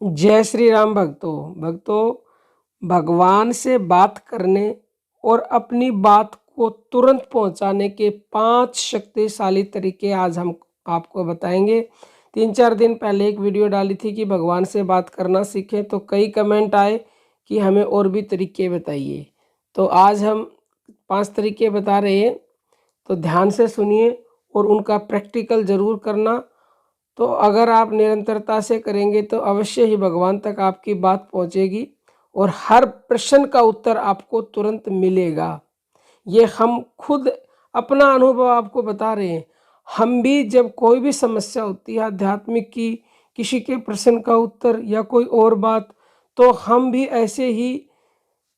जय श्री राम भक्तों। भगवान से बात करने और अपनी बात को तुरंत पहुंचाने के 5 शक्तिशाली तरीके आज हम आपको बताएंगे। 3-4 दिन पहले एक वीडियो डाली थी कि भगवान से बात करना सीखें, तो कई कमेंट आए कि हमें और भी तरीके बताइए। तो आज हम 5 तरीके बता रहे हैं, तो ध्यान से सुनिए और उनका प्रैक्टिकल ज़रूर करना। तो अगर आप निरंतरता से करेंगे तो अवश्य ही भगवान तक आपकी बात पहुंचेगी और हर प्रश्न का उत्तर आपको तुरंत मिलेगा। ये हम खुद अपना अनुभव आपको बता रहे हैं। हम भी जब कोई भी समस्या होती है आध्यात्मिक की, किसी के प्रश्न का उत्तर या कोई और बात, तो हम भी ऐसे ही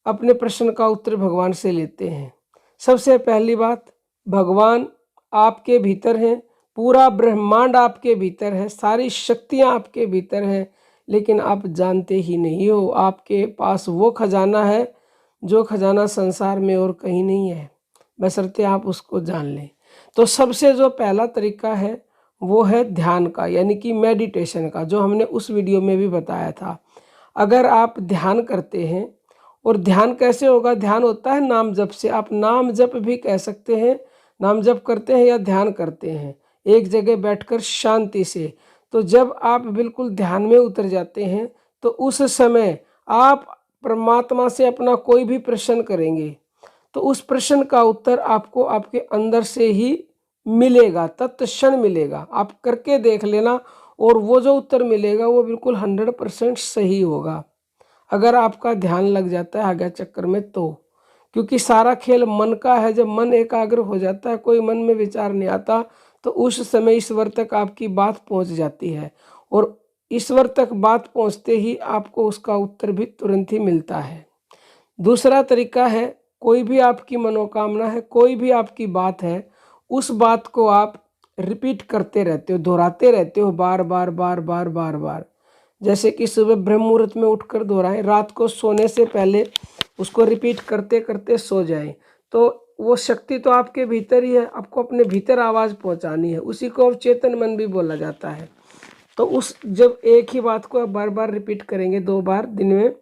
अपने प्रश्न का उत्तर भगवान से लेते हैं। सबसे पहली बात, भगवान आपके भीतर हैं, पूरा ब्रह्मांड आपके भीतर है, सारी शक्तियां आपके भीतर हैं, लेकिन आप जानते ही नहीं हो। आपके पास वो खजाना है जो खजाना संसार में और कहीं नहीं है, बशर्ते आप उसको जान लें। तो सबसे जो पहला तरीका है वो है ध्यान का, यानी कि मेडिटेशन का, जो हमने उस वीडियो में भी बताया था। अगर आप ध्यान करते हैं, और ध्यान कैसे होगा? ध्यान होता है नाम जप से। आप नाम जप भी कह सकते हैं, नाम जप करते हैं या ध्यान करते हैं एक जगह बैठकर शांति से। तो जब आप बिल्कुल ध्यान में उतर जाते हैं तो उस समय आप परमात्मा से अपना कोई भी प्रश्न करेंगे तो उस प्रश्न का उत्तर आपको आपके अंदर से ही मिलेगा, तत्क्षण मिलेगा। आप करके देख लेना और वो जो उत्तर मिलेगा वो बिल्कुल 100% सही होगा, अगर आपका ध्यान लग जाता है आज्ञा चक्र में तो। क्योंकि सारा खेल मन का है। जब मन एकाग्र हो जाता है, कोई मन में विचार नहीं आता, तो उस समय ईश्वर तक आपकी बात पहुंच जाती है और ईश्वर तक बात पहुंचते ही आपको उसका उत्तर भी तुरंत ही मिलता है। दूसरा तरीका है, कोई भी आपकी मनोकामना है, कोई भी आपकी बात है, उस बात को आप रिपीट करते रहते हो, दोहराते रहते हो बार बार बार बार बार बार। जैसे कि सुबह ब्रह्म मुहूर्त में उठकर दोहराएं, रात को सोने से पहले उसको रिपीट करते करते सो जाएं। तो वो शक्ति तो आपके भीतर ही है, आपको अपने भीतर आवाज़ पहुंचानी है। उसी को चेतन मन भी बोला जाता है। तो उस जब एक ही बात को आप बार बार रिपीट करेंगे 2 बार दिन में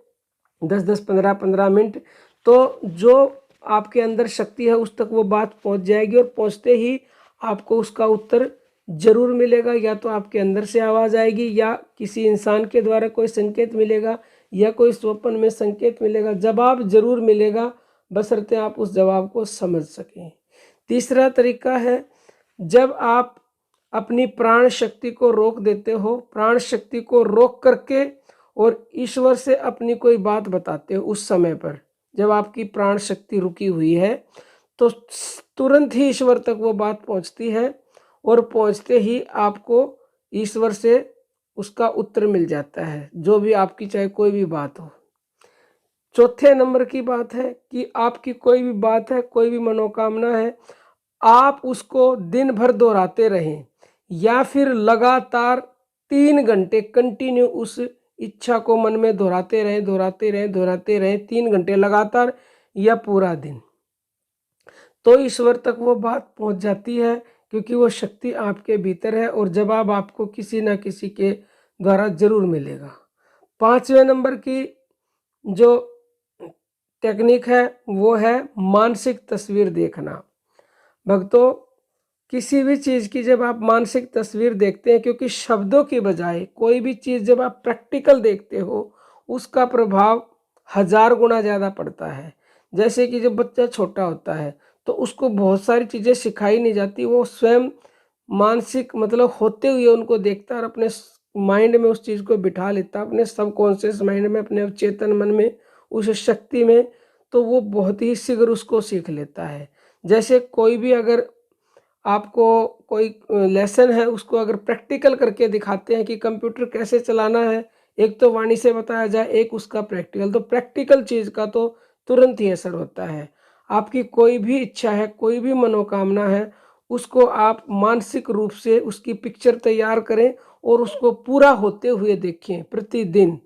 10-10 15-15 मिनट, तो जो आपके अंदर शक्ति है उस तक वो बात पहुंच जाएगी और पहुंचते ही आपको उसका उत्तर जरूर मिलेगा। या तो आपके अंदर से आवाज़ आएगी या किसी इंसान के द्वारा कोई संकेत मिलेगा या कोई स्वप्न में संकेत मिलेगा। जवाब जरूर मिलेगा, बशर्ते आप उस जवाब को समझ सकें। तीसरा तरीका है, जब आप अपनी प्राण शक्ति को रोक देते हो, प्राण शक्ति को रोक करके और ईश्वर से अपनी कोई बात बताते हो, उस समय पर जब आपकी प्राण शक्ति रुकी हुई है तो तुरंत ही ईश्वर तक वो बात पहुंचती है और पहुंचते ही आपको ईश्वर से उसका उत्तर मिल जाता है, जो भी आपकी चाहे कोई भी बात हो। चौथे नंबर की बात है कि आपकी कोई भी बात है, कोई भी मनोकामना है, आप उसको दिन भर दोहराते रहें या फिर लगातार 3 घंटे कंटिन्यू उस इच्छा को मन में दोहराते रहें, दोहराते रहें, दोहराते रहें 3 घंटे लगातार या पूरा दिन। तो ईश्वर तक वो बात पहुंच जाती है, क्योंकि वो शक्ति आपके भीतर है और जवाब आपको किसी ना किसी के द्वारा जरूर मिलेगा। 5वें नंबर की जो टेक्निक है वो है मानसिक तस्वीर देखना। भक्तों, किसी भी चीज़ की जब आप मानसिक तस्वीर देखते हैं, क्योंकि शब्दों की बजाय कोई भी चीज़ जब आप प्रैक्टिकल देखते हो उसका प्रभाव 1000 गुना ज़्यादा पड़ता है। जैसे कि जब बच्चा छोटा होता है तो उसको बहुत सारी चीज़ें सिखाई नहीं जाती, वो स्वयं मानसिक मतलब होते हुए उनको देखता है और अपने माइंड में उस चीज़ को बिठा लेता है, अपने सबकॉन्शियस माइंड में, अपने चेतन मन में, उस शक्ति में। तो वो बहुत ही शीघ्र उसको सीख लेता है। जैसे कोई भी अगर आपको कोई लेसन है उसको अगर प्रैक्टिकल करके दिखाते हैं कि कंप्यूटर कैसे चलाना है, एक तो वाणी से बताया जाए, एक उसका प्रैक्टिकल, तो प्रैक्टिकल चीज़ का तो तुरंत ही असर होता है। आपकी कोई भी इच्छा है, कोई भी मनोकामना है, उसको आप मानसिक रूप से उसकी पिक्चर तैयार करें और उसको पूरा होते हुए देखें। प्रतिदिन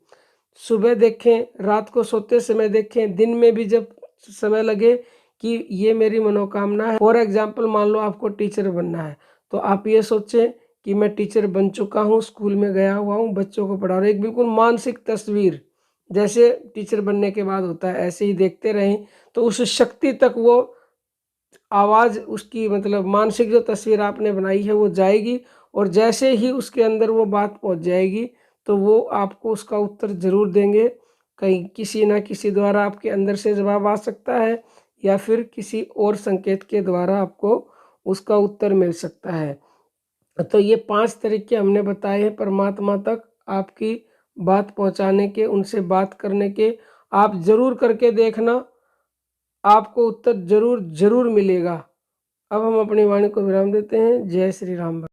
सुबह देखें, रात को सोते समय देखें, दिन में भी जब समय लगे कि ये मेरी मनोकामना है। फॉर एग्जाम्पल मान लो आपको टीचर बनना है, तो आप ये सोचें कि मैं टीचर बन चुका हूँ, स्कूल में गया हुआ हूँ, बच्चों को पढ़ा रहा हूँ। एक बिल्कुल मानसिक तस्वीर, जैसे टीचर बनने के बाद होता है, ऐसे ही देखते रहें, तो उस शक्ति तक वो आवाज़ उसकी मतलब मानसिक जो तस्वीर आपने बनाई है वो जाएगी, और जैसे ही उसके अंदर वो बात पहुँच जाएगी, तो वो आपको उसका उत्तर ज़रूर देंगे। कहीं किसी न किसी द्वारा आपके अंदर से जवाब आ सकता है, या फिर किसी और संकेत के द्वारा आपको उसका उत्तर मिल सकता है। तो ये 5 तरीके हमने बताए हैं परमात्मा तक आपकी बात पहुँचाने के, उनसे बात करने के। आप ज़रूर करके देखना, आपको उत्तर ज़रूर मिलेगा। अब हम अपनी वाणी को विराम देते हैं। जय श्री राम।